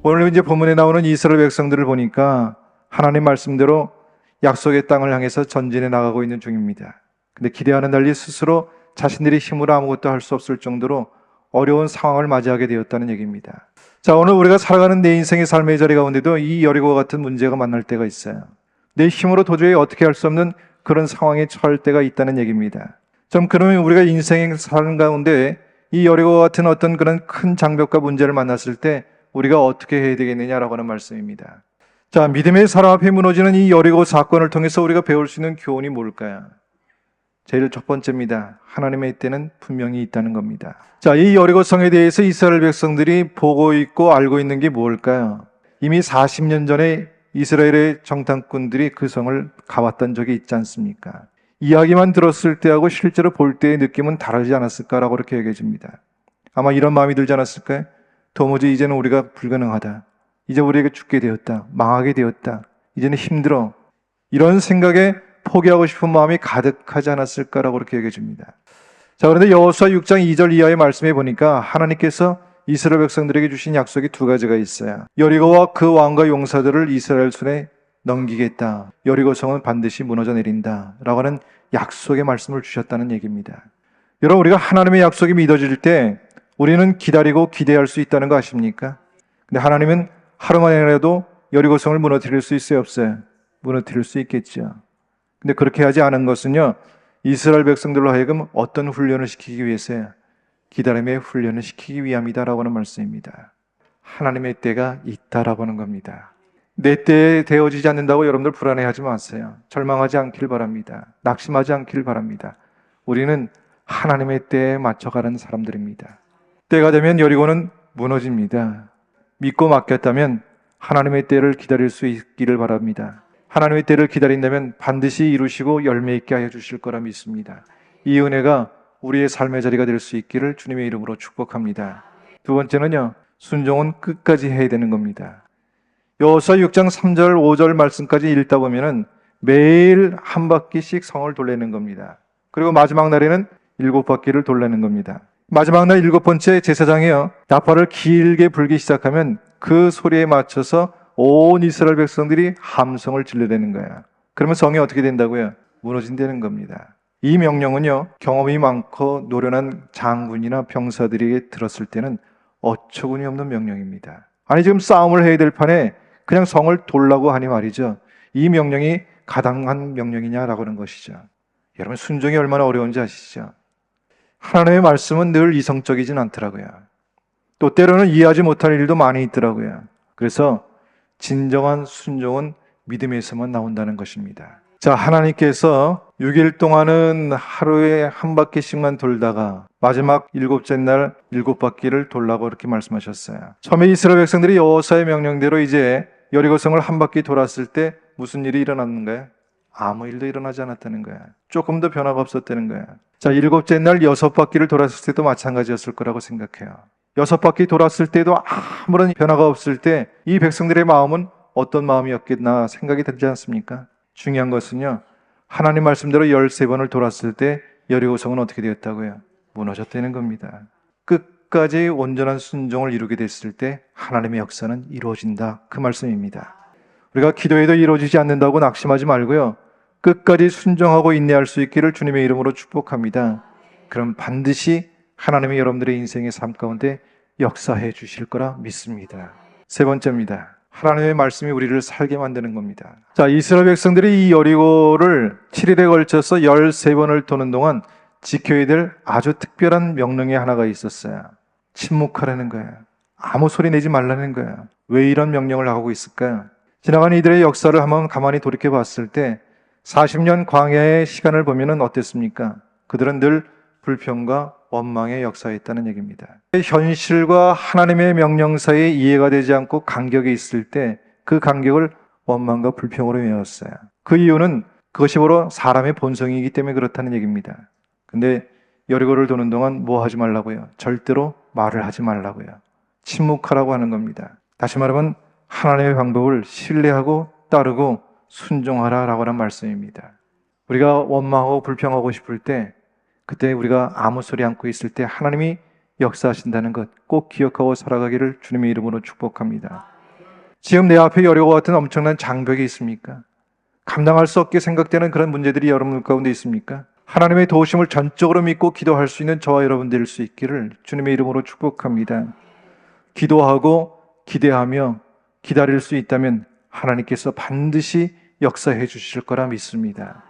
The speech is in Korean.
오늘 이제 본문에 나오는 이스라엘 백성들을 보니까 하나님 말씀대로 약속의 땅을 향해서 전진해 나가고 있는 중입니다. 근데 기대하는 달리 스스로 자신들의 힘으로 아무것도 할 수 없을 정도로 어려운 상황을 맞이하게 되었다는 얘기입니다. 자, 오늘 우리가 살아가는 내 인생의 삶의 자리 가운데도 이 여리고와 같은 문제가 만날 때가 있어요. 내 힘으로 도저히 어떻게 할 수 없는 그런 상황에 처할 때가 있다는 얘기입니다. 좀 그러면 우리가 인생의 삶 가운데 이 여리고와 같은 어떤 그런 큰 장벽과 문제를 만났을 때 우리가 어떻게 해야 되겠느냐라고 하는 말씀입니다. 자, 믿음의 사람 앞에 무너지는 이 여리고 사건을 통해서 우리가 배울 수 있는 교훈이 뭘까요? 제일 첫 번째입니다. 하나님의 때는 분명히 있다는 겁니다. 자, 이 여리고 성에 대해서 이스라엘 백성들이 보고 있고 알고 있는 게 뭘까요? 이미 40년 전에 이스라엘의 정탐꾼들이 그 성을 가봤던 적이 있지 않습니까? 이야기만 들었을 때하고 실제로 볼 때의 느낌은 다르지 않았을까라고 그렇게 얘기해 줍니다. 아마 이런 마음이 들지 않았을까요? 도무지 이제는 우리가 불가능하다. 이제 우리에게 죽게 되었다. 망하게 되었다. 이제는 힘들어. 이런 생각에 포기하고 싶은 마음이 가득하지 않았을까라고 그렇게 얘기해 줍니다. 자, 그런데 여호수아 6장 2절 이하의 말씀에 보니까 하나님께서 이스라엘 백성들에게 주신 약속이 두 가지가 있어요. 여리고와 그 왕과 용사들을 이스라엘 손에 넘기겠다. 여리고 성은 반드시 무너져 내린다. 라고 하는 약속의 말씀을 주셨다는 얘기입니다. 여러분, 우리가 하나님의 약속이 믿어질 때 우리는 기다리고 기대할 수 있다는 거 아십니까? 근데 하나님은 하루 만에라도 여리고 성을 무너뜨릴 수 있어요, 없어요? 무너뜨릴 수 있겠죠. 근데 그렇게 하지 않은 것은요, 이스라엘 백성들로 하여금 어떤 훈련을 시키기 위해서요? 기다림의 훈련을 시키기 위함이다라고 하는 말씀입니다. 하나님의 때가 있다라고 하는 겁니다. 내 때에 되어지지 않는다고 여러분들 불안해하지 마세요. 절망하지 않길 바랍니다. 낙심하지 않길 바랍니다. 우리는 하나님의 때에 맞춰가는 사람들입니다. 때가 되면 여리고는 무너집니다. 믿고 맡겼다면 하나님의 때를 기다릴 수 있기를 바랍니다. 하나님의 때를 기다린다면 반드시 이루시고 열매 있게 하여 주실 거라 믿습니다. 이 은혜가 우리의 삶의 자리가 될 수 있기를 주님의 이름으로 축복합니다. 두 번째는요, 순종은 끝까지 해야 되는 겁니다. 여호수아 6장 3절 5절 말씀까지 읽다 보면은 매일 한 바퀴씩 성을 돌리는 겁니다. 그리고 마지막 날에는 7바퀴를 돌리는 겁니다. 마지막 날 7번째 제사장이요, 나팔을 길게 불기 시작하면 그 소리에 맞춰서 온 이스라엘 백성들이 함성을 질러대는 거예요. 그러면 성이 어떻게 된다고요? 무너진다는 겁니다. 이 명령은요, 경험이 많고 노련한 장군이나 병사들에게 들었을 때는 어처구니 없는 명령입니다. 아니, 지금 싸움을 해야 될 판에 그냥 성을 돌라고 하니 말이죠. 이 명령이 가당한 명령이냐라고 하는 것이죠. 여러분, 순종이 얼마나 어려운지 아시죠? 하나님의 말씀은 늘 이성적이진 않더라고요. 또 때로는 이해하지 못할 일도 많이 있더라고요. 그래서 진정한 순종은 믿음에서만 나온다는 것입니다. 자, 하나님께서 6일 동안은 하루에 한 바퀴씩만 돌다가 마지막 7째 날 7바퀴를 돌라고 이렇게 말씀하셨어요. 처음에 이스라엘 백성들이 여호수아의 명령대로 이제 여리고성을 한 바퀴 돌았을 때 무슨 일이 일어났는가요? 아무 일도 일어나지 않았다는 거야. 조금 더 변화가 없었다는 거야. 자, 7째 날 6바퀴를 돌았을 때도 마찬가지였을 거라고 생각해요. 6바퀴 돌았을 때도 아무런 변화가 없을 때 이 백성들의 마음은 어떤 마음이었겠나 생각이 들지 않습니까? 중요한 것은요, 하나님 말씀대로 13번을 돌았을 때 여리고성은 어떻게 되었다고요? 무너졌다는 겁니다. 끝까지 온전한 순종을 이루게 됐을 때 하나님의 역사는 이루어진다, 그 말씀입니다. 우리가 기도해도 이루어지지 않는다고 낙심하지 말고요, 끝까지 순종하고 인내할 수 있기를 주님의 이름으로 축복합니다. 그럼 반드시 하나님이 여러분들의 인생의 삶 가운데 역사해 주실 거라 믿습니다. 세 번째입니다. 하나님의 말씀이 우리를 살게 만드는 겁니다. 자, 이스라엘 백성들이 이 여리고를 7일에 걸쳐서 13번을 도는 동안 지켜야 될 아주 특별한 명령이 하나가 있었어요. 침묵하라는 거예요. 아무 소리 내지 말라는 거예요. 왜 이런 명령을 하고 있을까요? 지나간 이들의 역사를 한번 가만히 돌이켜 봤을 때 40년 광야의 시간을 보면 어땠습니까? 그들은 늘 불평과 원망의 역사였다는 얘기입니다. 현실과 하나님의 명령 사이에 이해가 되지 않고 간격이 있을 때 그 간격을 원망과 불평으로 메웠어요. 그 이유는 그것이 바로 사람의 본성이기 때문에 그렇다는 얘기입니다. 근데 여리고를 도는 동안 뭐 하지 말라고요? 절대로 말을 하지 말라고요. 침묵하라고 하는 겁니다. 다시 말하면 하나님의 방법을 신뢰하고 따르고 순종하라라고 하는 말씀입니다. 우리가 원망하고 불평하고 싶을 때, 그때 우리가 아무 소리 않고 있을 때 하나님이 역사하신다는 것 꼭 기억하고 살아가기를 주님의 이름으로 축복합니다. 지금 내 앞에 여리고 같은 엄청난 장벽이 있습니까? 감당할 수 없게 생각되는 그런 문제들이 여러분 가운데 있습니까? 하나님의 도우심을 전적으로 믿고 기도할 수 있는 저와 여러분 될 수 있기를 주님의 이름으로 축복합니다. 기도하고 기대하며 기다릴 수 있다면 하나님께서 반드시 역사해 주실 거라 믿습니다.